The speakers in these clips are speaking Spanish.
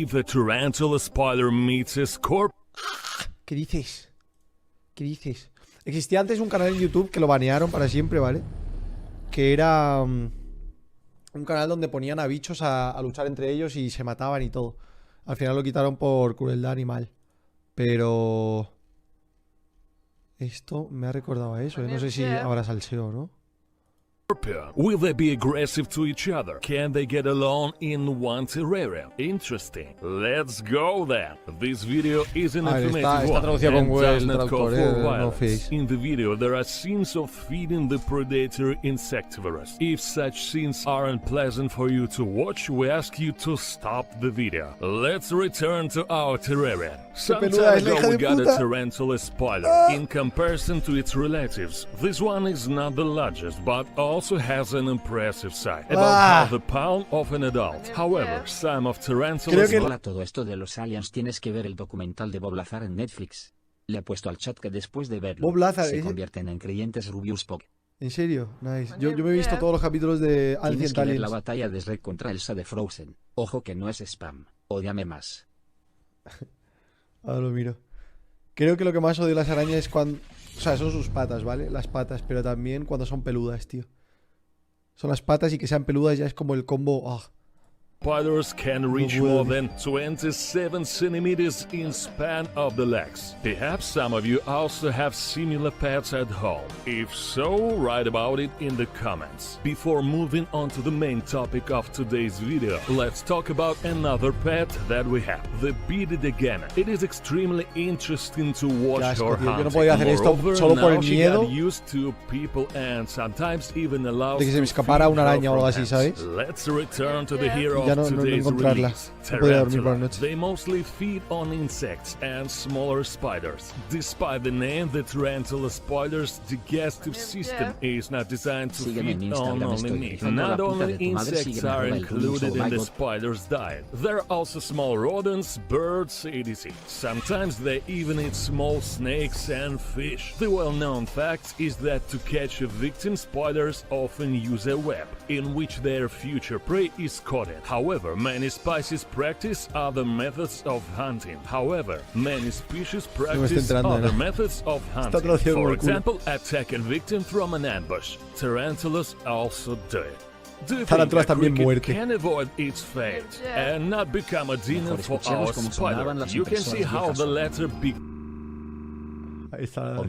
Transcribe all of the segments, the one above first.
If a tarantula spider meets a scorpion. ¿Qué dices? ¿Qué dices? Existía antes un canal en YouTube que lo banearon para siempre, ¿vale? Que era un canal donde ponían a bichos a luchar entre ellos y se mataban y todo. Al final lo quitaron por crueldad animal. Pero... esto me ha recordado a eso, ¿eh? No sé si habrá salseo o no. Will they be aggressive to each other? Can they get along in one terrarium? Interesting. Let's go then. This video is an informative one and does not call for violence. In the video there are scenes of feeding the predator insectivorous. If such scenes are unpleasant for you to watch, we ask you to stop the video. Let's return to our terrarium. Some time ago we got a tarantula spider. In comparison to its relatives, this one is not the largest, but also has an impressive size, about half the pound of an adult. However, some of tarantulas... Hola, todo esto de los aliens tienes que ver el documental de Bob Lazar en Netflix. Le he puesto al chat que después de verlo, Bob Lazar, se convierten en creyentes Rubius Pog. ¿En serio? Nice. Yo me he visto todos los capítulos de Tienes que ver Aliens. la batalla de Shrek contra Elsa de Frozen. Ojo que no es spam. Ódiame más. Ahora lo miro. Creo que lo que más odio de las arañas es cuando... O sea, son sus patas, ¿vale? Las patas, pero también cuando son peludas, tío. Son las patas y que sean peludas ya es como el combo... Spiders can reach more than 27 centimeters in span of the legs. Perhaps some of you also have similar pets at home. If so, write about it in the comments. Before moving on to the main topic of today's video, let's talk about another pet that we have, the bearded iguana. It is extremely interesting to watch her hunting. Yo no podía hacer esto solo por el miedo used to people and sometimes even allows de que se me escapara una araña o algo así, ¿sabes? Let's return to the hero. Ya no encontrarla. No podía dormir por la noche. They mostly feed on insects and smaller spiders. Despite the name, the tarantula spider's digestive system is not designed to feed on only meat. Not only insects are included in the spider's diet. There are also small rodents, birds, etc. Sometimes they even eat small snakes and fish. The well-known fact is that to catch a victim, spiders often use a web in which their future prey is caught in. However, many species practice other methods of hunting. However, many species practice other methods of hunting. For example, attack a victim from an ambush. Tarantulas also do it. Do you think a cricket can avoid its fate and not become a dinner for our spider? You can see how the latter Ahí está la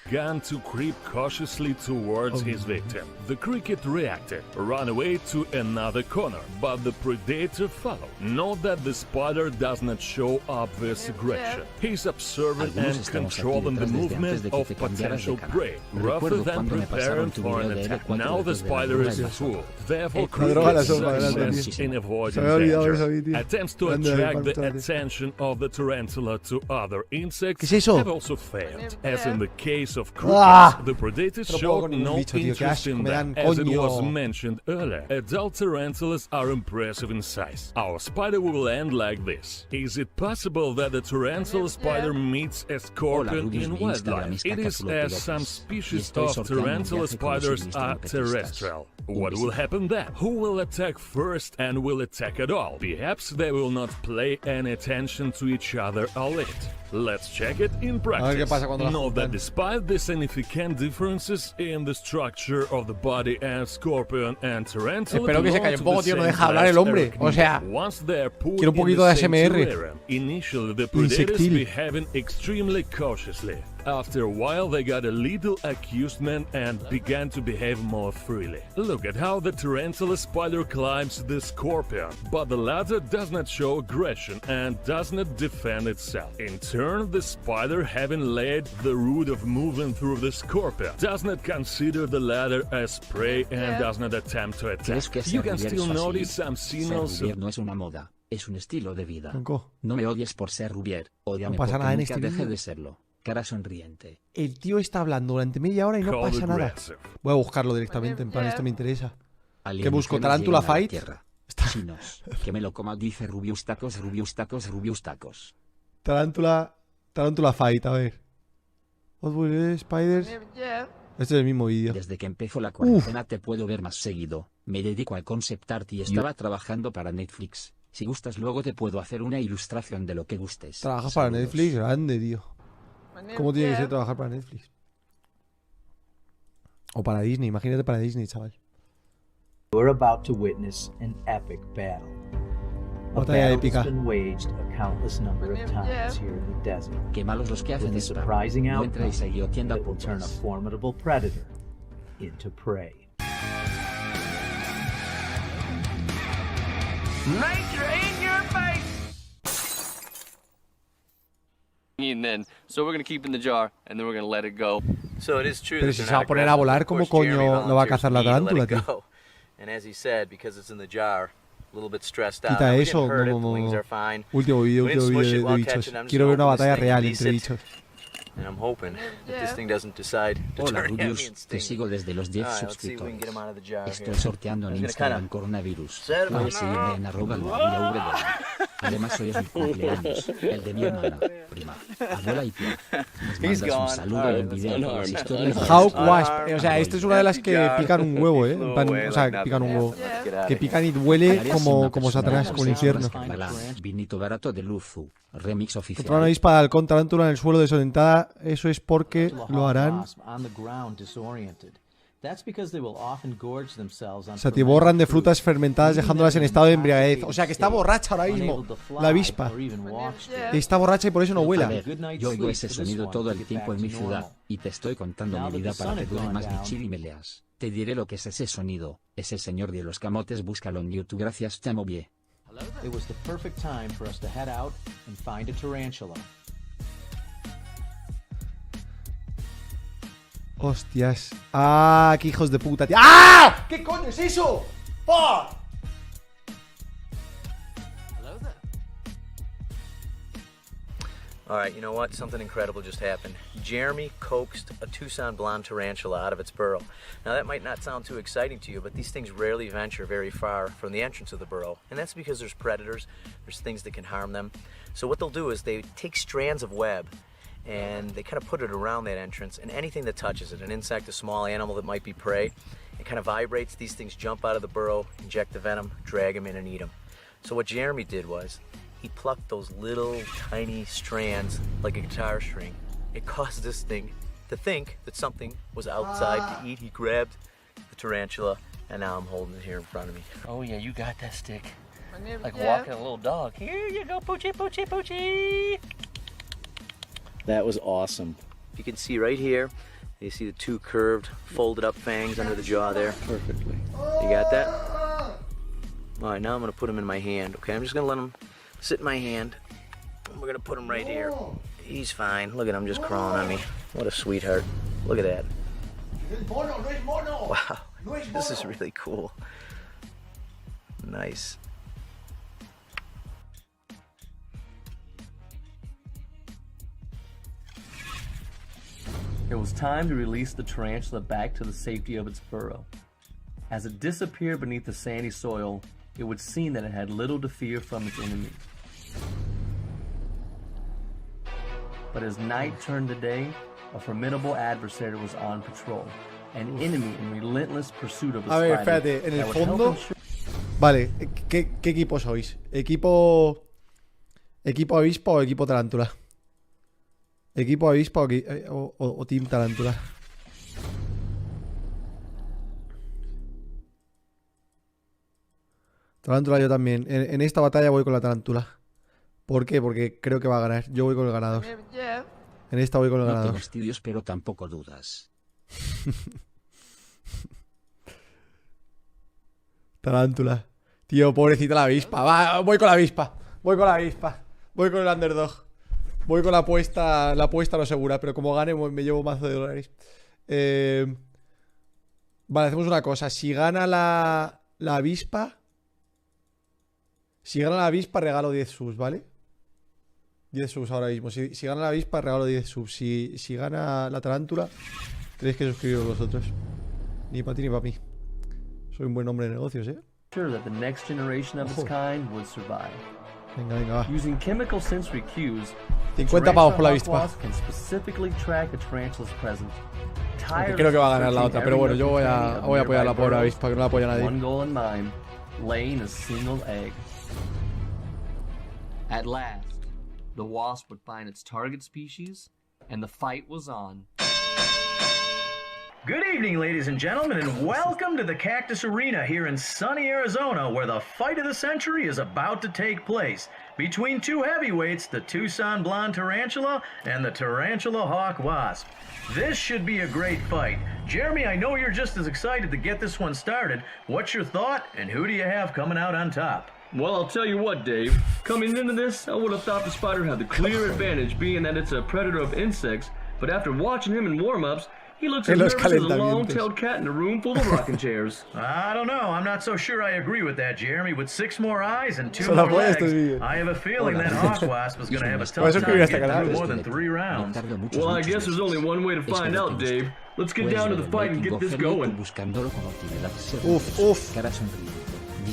began to creep cautiously towards his victim. The cricket reacted, ran away to another corner, but the predator followed. Note that the spider does not show obvious aggression. He's observing and controlling the movement of potential prey, rather than preparing for an attack. Now the spider is fooled. Therefore, cricket succeeds in avoiding danger. Attempts to attract the attention of the tarantula to other insects have also failed. As in the case of crickets, the predator showed no interest in them. As it was mentioned earlier, adult tarantulas are impressive in size. Our spider will end like this. Is it possible that the tarantula spider meets a scorpion in wildlife? It is, as some species of tarantula spiders are terrestrial. What will happen then? Who will attack first and will attack at all? Perhaps they will not pay any attention to each other a little. Let's check it in practice. Note that despite the significant differences in the structure of the body and scorpion and tarantula, espero que se calle un poco, tío, no deja hablar el hombre. O sea, quiero un poquito de ASMR. Initially, the predators behaving extremely cautiously. After a while, they got a little accusement and began to behave more freely. Look at how the tarantula spider climbs the scorpion, but the latter does not show aggression and does not defend itself. In turn, the spider, having laid the route of moving through the scorpion, does not consider the latter as prey and does not attempt to attack. You can still notice some signals of... No es una moda, es un estilo de vida. No me odies por ser Rubier, ódiame porque nunca deje de serlo. Cara sonriente. El tío está hablando durante media hora y no pasa nada. Voy a buscarlo directamente, en plan, esto me interesa. ¿Qué busco? ¿Tarántula fight? Chinos. Que me lo coma, dice Rubius tacos, Rubius tacos, Rubius tacos. Tarántula fight, a ver. What will spiders? Este es el mismo vídeo. Desde que empezó la cuarentena te puedo ver más seguido. Me dedico al concept art y estaba trabajando para Netflix. Si gustas luego te puedo hacer una ilustración de lo que gustes. Trabajas para Netflix, grande, tío. ¿Cómo tiene que ser trabajar para Netflix? O para Disney, imagínate para Disney, chaval. We're about to witness an epic battle. A Batalla battle épica. that's been waged a countless number of times here in the desert. Qué malos los que hacen With a esto. surprising No outcome entréis ahí o tienda that will turn a putas. formidable predator into prey. Nature in your face. And then, so we're gonna keep it in the jar, and then we're gonna let it go. So it is true Pero that si they're se va a not poner a aggressive. volar, Of ¿cómo course, Jeremy coño lo va a volunteers cazar la for me to let tarántula, it tío? go. And as he said, because it's in the jar, a little bit stressed out. Quita Now, we eso, didn't hurt no, it, the no, wings no. are fine. Último vídeo, We didn't smush it de while bichos. catching, I'm just Quiero ver una hoping this batalla thing real release entre it. bichos. And I'm hoping that this thing doesn't decide to Hola turn heavy Rubius, and te sting sigo me. desde los 10 Alright, let's see if we can get him suscriptores. out of the jar Estoy here. sorteando en I'm gonna Instagram kinda coronavirus. set him Puedes up. seguirme en @VW. Además hoy es mi cumpleaños, el de mi hermana, prima, abuela y tía. Nos mandas un saludo y un video con las historias de Hawk las- Wasp. O sea, esta es una de las que pican un huevo, En plan, o sea, pican un huevo. Que pican y duele Harías como una Satanás, persona como el infierno. Balán, vinito barato de Luzu, remix oficial. Encontraron una avispa de halcón tarántula en el suelo desorientada. Eso es porque lo harán. Se atiborran de frutas fermentadas dejándolas en estado de embriaguez. O sea que está borracha ahora mismo la avispa. Está borracha y por eso no A vuela. ver, yo oigo ese sonido todo el tiempo en mi ciudad, y te estoy contando mi vida para que dure más mi chill y me leas. Te diré lo que es ese sonido, es el señor de los camotes, búscalo en YouTube, gracias, te amo bien. It was the perfect time for us to head out and find a tarantula. Hostias. ¡Ah! ¡Qué hijos de puta, tío! ¡Ah! ¿Qué coño es eso? ¡Fuck! Alright, you know what? Something incredible just happened. Jeremy coaxed a Tucson blonde tarantula out of its burrow. Now that might not sound too exciting to you, but these things rarely venture very far from the entrance of the burrow. And that's because there's predators, there's things that can harm them. So what they'll do is they take strands of web and they kind of put it around that entrance, and anything that touches it, an insect, a small animal that might be prey, it kind of vibrates, these things jump out of the burrow, inject the venom, drag them in and eat them. So what Jeremy did was, he plucked those little tiny strands like a guitar string. It caused this thing to think that something was outside to eat. He grabbed the tarantula, and now I'm holding it here in front of me. Oh yeah, you got that stick. Like walking a little dog. Here you go, Poochie, Poochie, Poochie. That was awesome. You can see right here, you see the two curved, folded up fangs under the jaw there. Perfectly. You got that? All right, now I'm gonna put him in my hand, okay? I'm just gonna let him sit in my hand. We're gonna put him right here. He's fine. Look at him just crawling on me. What a sweetheart. Look at that. Wow, this is really cool. Nice. It was time to release the tarantula back to the safety of its burrow. As it disappeared beneath the sandy soil, it would seem that it had little to fear from its enemies. But as night turned to day, a formidable adversary was on patrol, an enemy in relentless pursuit of the A ver, spider espérate, en el that would help fondo. ensure Vale, ¿qué equipo sois? ¿Equipo avispa o equipo tarántula? ¿Equipo avispa o team tarántula? Tarántula yo también. En esta batalla voy con la tarántula. ¿Por qué? Porque creo que va a ganar. Yo voy con el ganador. En esta voy con el No ganador. tengo estudios pero tampoco dudas. Tarántula. Tío, pobrecita la avispa. Va, voy con la avispa. Voy con la avispa. Voy con el underdog. Voy con la apuesta no segura, pero como gane me llevo un mazo de dólares. Vale, hacemos una cosa. Si gana la avispa... Si gana la avispa, regalo 10 subs, ¿vale? 10 subs ahora mismo. Si gana la avispa, regalo 10 subs. Si gana la tarántula, tenéis que suscribiros vosotros. Ni para ti ni para mí. Soy un buen hombre de negocios, ¿eh? that the next generation of its Oh. kind would survive. Venga, venga, va. Using chemical sensory cues, 50 pavos por la tarantula hawk avispa. wasp can specifically track a tarantula's presence. Aunque creo que va a ganar la otra, pero bueno, yo voy a apoyar a la pobre avispa, que no la apoya One nadie. goal in mind, laying a single egg. At last, the wasp would find its target species, and the fight was on. Good evening, ladies and gentlemen, and welcome to the Cactus Arena here in sunny Arizona, where the fight of the century is about to take place between two heavyweights, the Tucson Blonde Tarantula and the Tarantula Hawk Wasp. This should be a great fight. Jeremy, I know you're just as excited to get this one started. What's your thought, and who do you have coming out on top? Well, I'll tell you what, Dave. Coming into this, I would have thought the spider had the clear advantage, being that it's a predator of insects, but after watching him in warm-ups, he looks as nervous as a long-tailed cat in a room full of rocking chairs. I don't know. I'm not so sure I agree with that, Jeremy. With 6 more eyes and 2 Se la more puede este legs, vídeo. I have a feeling that Hawk Wasp is going to have a Por eso tough time escribí hasta getting canal. through more than 3 rounds. Well, I guess there's only one way to find out, Dave. Let's get down to the fight and get this going. Uf, uf.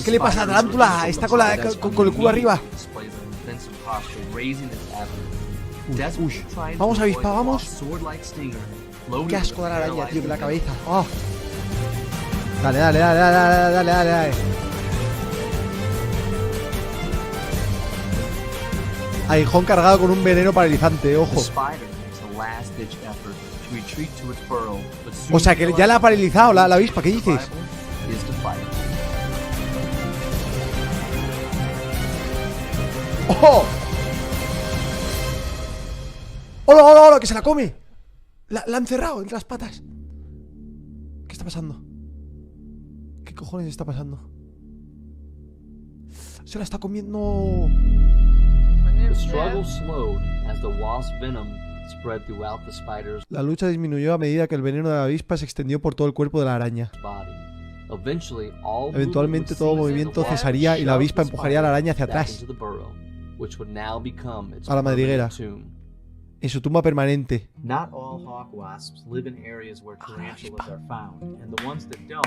¿Qué le pasa a la tarántula? Está con el culo arriba. Uy. Vamos, avispa, vamos. Qué asco de la araña, tío, de la cabeza. Oh. Dale, dale, dale, dale, dale, dale, dale. Aguijón cargado con un veneno paralizante, ojo. O sea, que ya la ha paralizado la avispa, ¿qué dices? ¡Oh! ¡Hola, hola, hola! ¡Que se la come! La han cerrado entre las patas. ¿Qué está pasando? ¿Qué cojones está pasando? Se la está comiendo. La lucha disminuyó a medida que el veneno de la avispa se extendió por todo el cuerpo de la araña. Eventualmente todo movimiento cesaría y la avispa empujaría a la araña hacia atrás, a la madriguera, en su tumba permanente. Not all hawk wasps live in areas where tarantulas are found, and the ones that don't,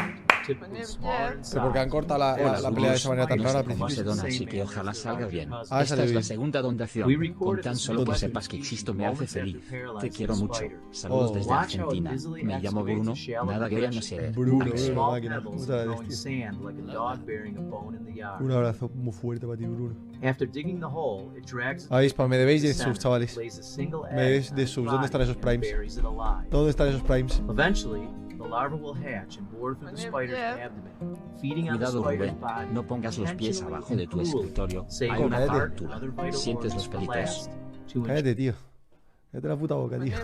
typically smaller in Pero porque han size. cortado la pelea de esa manera tan rara al principio. Se dona, así que ojalá salga bien. Ah, Esta sale es la bien. segunda donación. Con tan solo que sepas que existo me hace feliz. Te quiero mucho. Saludos desde Argentina. Me llamo Bruno. Nada que ya no sé. Bruno, Like Bruno, small máquina. pebbles Muchas throwing gracias, tío. sand like a dog bearing a bone in the yard. Un abrazo muy fuerte para ti, Bruno. After digging the hole, it drags it Avispa, me debéis to de the subs, center, chavales. lays a single Me debéis egg de on subs. the ¿Dónde están body esos and primes? buries it alive. ¿Dónde están esos primes? Eventually, the larva will hatch and bore through the spider's abdomen, feeding on the Cuidado, spider's Rubén. body. No pongas los pies abajo de tu escritorio. Saving Hay una the heart and fractura. other vital ¿Sientes organs los for pelitos? last to Cállate, tío. Cállate la puta boca, tío.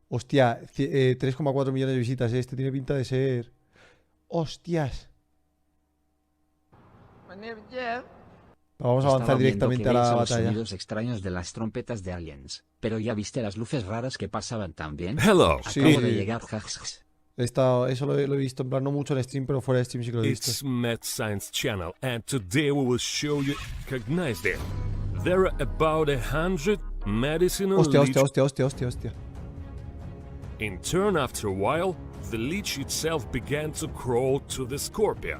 Hostia, 3,4 millones de visitas. Este tiene pinta de ser. Hostias. Vamos a avanzar Estaba viendo directamente que a la veis los batalla. sonidos extraños de las trompetas de aliens. Pero ya viste las luces raras que pasaban también. Hello. Sí. Acabo de llegar, jajaja. Eso lo he visto, en plan, no mucho en stream, pero fuera de stream sí que lo he It's visto. Mad Science Channel, and today we will show you. Recognize them. There are about 100 medicinal Hostia, leech. hostia, hostia, hostia, hostia. In turn, after a while, the leech itself began to crawl to the scorpion.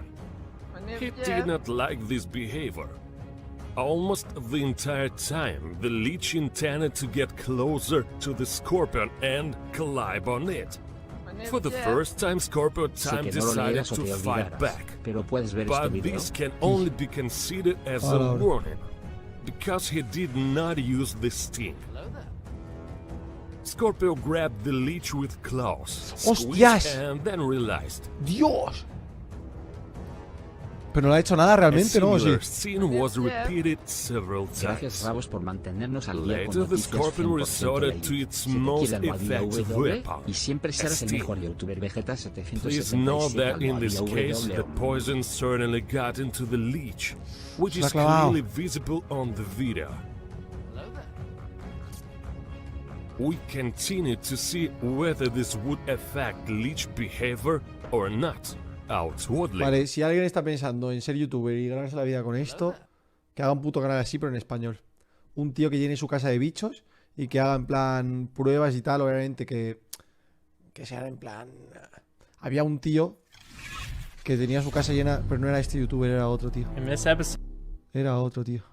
He did not like this behavior. Almost the entire time, the leech intended to get closer to the scorpion and climb on it. For the first time, Scorpion Sé Time que no lo decided leerás o to te fight olvidarás, back. pero puedes ver este But video. this can only be considered as a Ahora. warning, because he did not use the sting. Scorpio grabbed the leech with claws, ¡Hostias! squeezed, and then realized. ¡Dios! Pero no ha hecho nada A realmente, ¿no? ¿O sí? similar scene was repeated several Gracias, times. Rabos, por mantenernos al día con Later, the noticias Scorpion 100% resorted to leídas. its Si te most quiere almohadilla effective W, weapon, y siempre serás el Este. mejor youtuber Vegeta 777. Please note that in this almohadilla case, the W. poison certainly got into the leech, which Se la ha is clavado. clearly visible on the video. We continue to see whether this would affect leech behavior or not outwardly. Vale, si alguien está pensando en ser youtuber y ganarse la vida con esto, que haga un puto canal así, pero en español. Un tío que llene su casa de bichos y que haga en plan pruebas y tal, obviamente que sean en plan. Había un tío que tenía su casa llena, pero no era este youtuber, era otro tío. Era otro, tío.